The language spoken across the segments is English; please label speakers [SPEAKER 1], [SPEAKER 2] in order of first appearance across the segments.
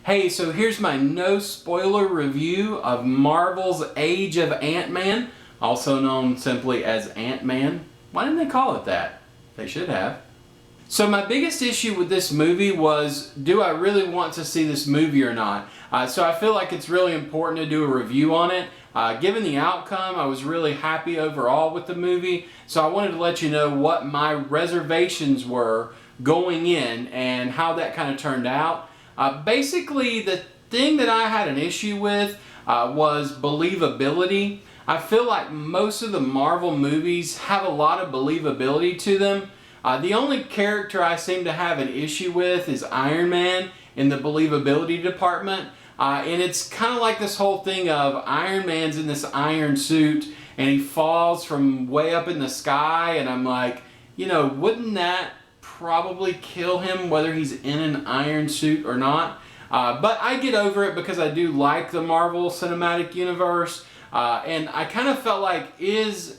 [SPEAKER 1] Hey, so here's my no spoiler review of Marvel's Age of Ant-Man, also known simply as Ant-Man. Why didn't they call it that? They should have. So my biggest issue with this movie was, do I really want to see this movie or not? So I feel like it's really important to do a review on it. Given the outcome, I was really happy overall with the movie. So I wanted to let you know what my reservations were going in and how that kind of turned out. Basically, the thing that I had an issue with was believability. I feel like most of the Marvel movies have a lot of believability to them. The only character I seem to have an issue with is Iron Man in the believability department. And it's kind of like this whole thing of Iron Man's in this iron suit and he falls from way up in the sky, and I'm like, you know, wouldn't that probably kill him whether he's in an iron suit or not? But I get over it because I do like the Marvel Cinematic Universe, and I kind of felt like, is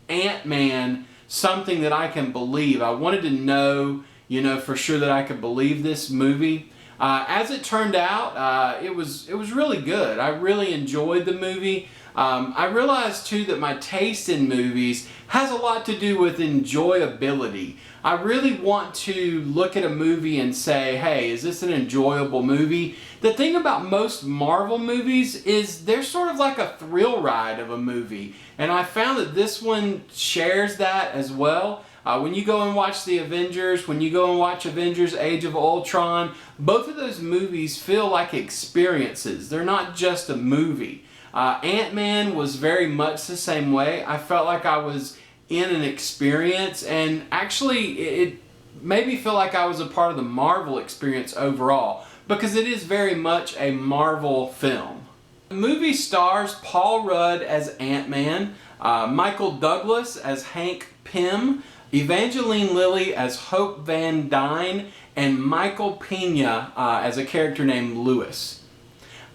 [SPEAKER 1] Ant-Man something that I can believe? I wanted to know, you know, for sure that I could believe this movie. As it turned out, it was really good. I really enjoyed the movie. I realized too that my taste in movies has a lot to do with enjoyability. I really want to look at a movie and say, hey, is this an enjoyable movie? The thing about most Marvel movies is they're sort of like a thrill ride of a movie. And I found that this one shares that as well. When you go and watch The Avengers, when you go and watch Avengers Age of Ultron, both of those movies feel like experiences. They're not just a movie. Ant-Man was very much the same way. I felt like I was in an experience, and actually it made me feel like I was a part of the Marvel experience overall, because it is very much a Marvel film. The movie stars Paul Rudd as Ant-Man, Michael Douglas as Hank Pym, Evangeline Lilly as Hope Van Dyne, and Michael Pena as a character named Lewis.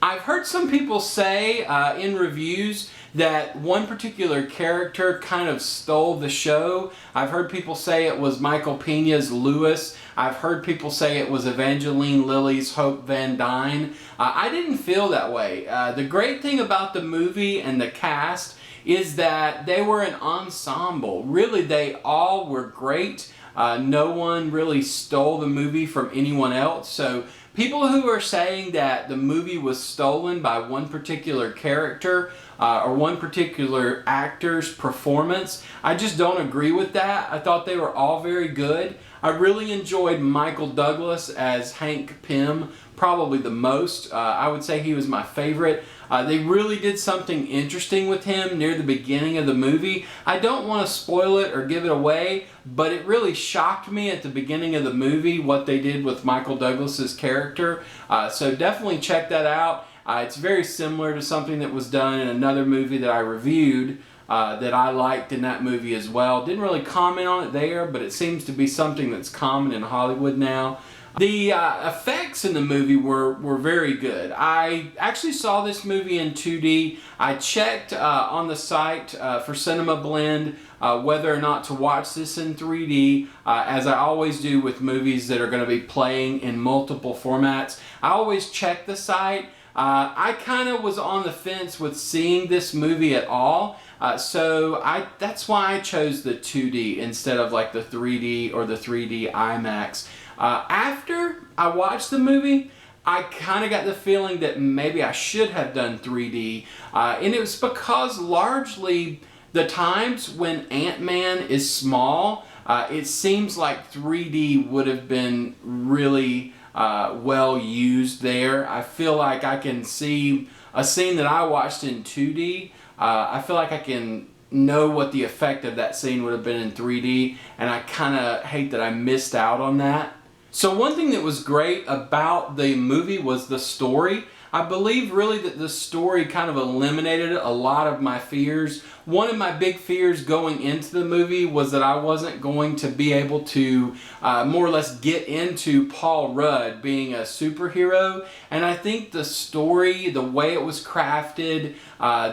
[SPEAKER 1] I've heard some people say in reviews that one particular character kind of stole the show. I've heard people say it was Michael Pena's Lewis. I've heard people say it was Evangeline Lilly's Hope Van Dyne. I didn't feel that way. The great thing about the movie and the cast is that they were an ensemble. Really, they all were great. No one really stole the movie from anyone else. So people who are saying that the movie was stolen by one particular character or one particular actor's performance, I just don't agree with that. I thought they were all very good. I really enjoyed Michael Douglas as Hank Pym probably the most. I would say he was my favorite. They really did something interesting with him near the beginning of the movie. I don't want to spoil it or give it away, but it really shocked me at the beginning of the movie what they did with Michael Douglas's character. So definitely check that out. It's very similar to something that was done in another movie that I reviewed that I liked in that movie as well. Didn't really comment on it there, but it seems to be something that's common in Hollywood now. The effects in the movie were very good. I actually saw this movie in 2D. I checked on the site for Cinema Blend whether or not to watch this in 3D, as I always do with movies that are going to be playing in multiple formats. I always check the site. I kind of was on the fence with seeing this movie at all. So that's why I chose the 2D instead of like the 3D or the 3D IMAX. After I watched the movie, I kind of got the feeling that maybe I should have done 3D. And it was because largely the times when Ant-Man is small, it seems like 3D would have been really well used there. I feel like I can see a scene that I watched in 2D. I feel like I can know what the effect of that scene would have been in 3D, and I kind of hate that I missed out on that. So one thing that was great about the movie was the story. I believe really that the story kind of eliminated a lot of my fears. One of my big fears going into the movie was that I wasn't going to be able to more or less get into Paul Rudd being a superhero. And I think the story, the way it was crafted,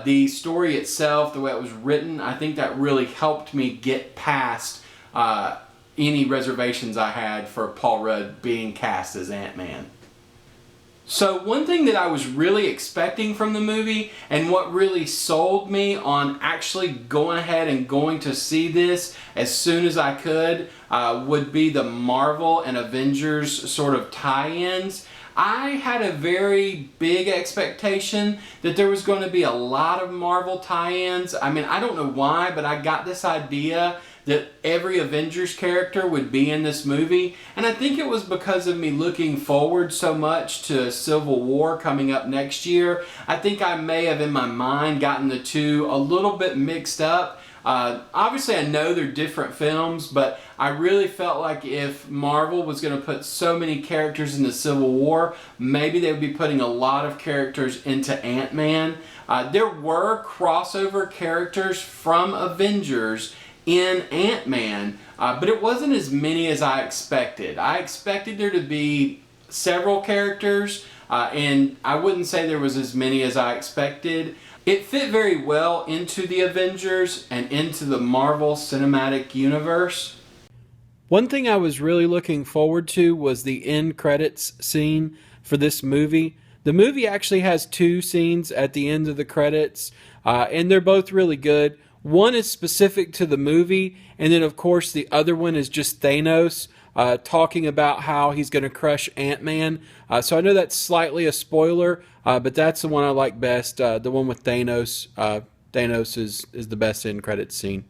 [SPEAKER 1] the story itself, the way it was written, I think that really helped me get past any reservations I had for Paul Rudd being cast as Ant-Man. So one thing that I was really expecting from the movie, and what really sold me on actually going ahead and going to see this as soon as I could, would be the Marvel and Avengers sort of tie-ins. I had a very big expectation that there was going to be a lot of Marvel tie-ins. I mean, I don't know why, but I got this idea that every Avengers character would be in this movie, and I think it was because of me looking forward so much to Civil War coming up next year. I think I may have in my mind gotten the two a little bit mixed up. Obviously I know they're different films, but I really felt like if Marvel was going to put so many characters into Civil War, maybe they would be putting a lot of characters into Ant-Man. There were crossover characters from Avengers in Ant-Man, but it wasn't as many as I expected. I expected there to be several characters, and I wouldn't say there was as many as I expected. It fit very well into the Avengers and into the Marvel Cinematic Universe. One thing I was really looking forward to was the end credits scene for this movie. The movie actually has two scenes at the end of the credits, and they're both really good. One is specific to the movie, and then of course the other one is just Thanos talking about how he's going to crush Ant-Man. So I know that's slightly a spoiler, but that's the one I like best, the one with Thanos. Thanos is the best end credits scene.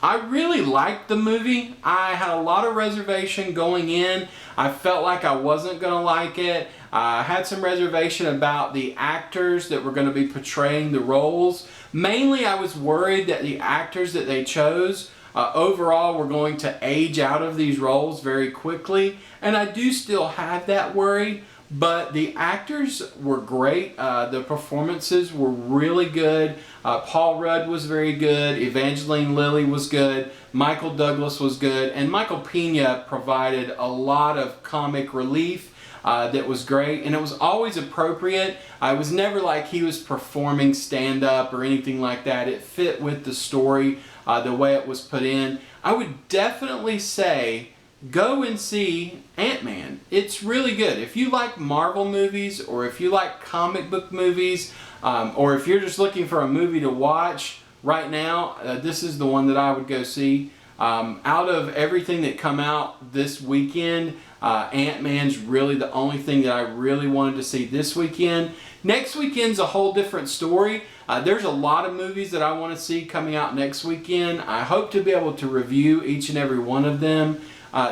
[SPEAKER 1] I really liked the movie. I had a lot of reservation going in. I felt like I wasn't going to like it. I had some reservation about the actors that were going to be portraying the roles. Mainly I was worried that the actors that they chose overall were going to age out of these roles very quickly. And I do still have that worry. But the actors were great. The performances were really good. Paul Rudd was very good. Evangeline Lilly was good. Michael Douglas was good. And Michael Pena provided a lot of comic relief that was great. And it was always appropriate. It was never like he was performing stand-up or anything like that. It fit with the story, the way it was put in. I would definitely say go and see Ant-Man. It's really good. If you like Marvel movies, or if you like comic book movies, or if you're just looking for a movie to watch right now, this is the one that I would go see. Out of everything that come out this weekend, Ant-Man's really the only thing that I really wanted to see this weekend. Next weekend's a whole different story. There's a lot of movies that I want to see coming out next weekend. I hope to be able to review each and every one of them.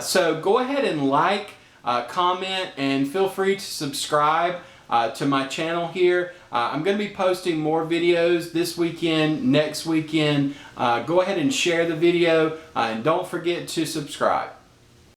[SPEAKER 1] So go ahead and like, comment, and feel free to subscribe to my channel here. I'm going to be posting more videos this weekend, next weekend. Go ahead and share the video, and don't forget to subscribe.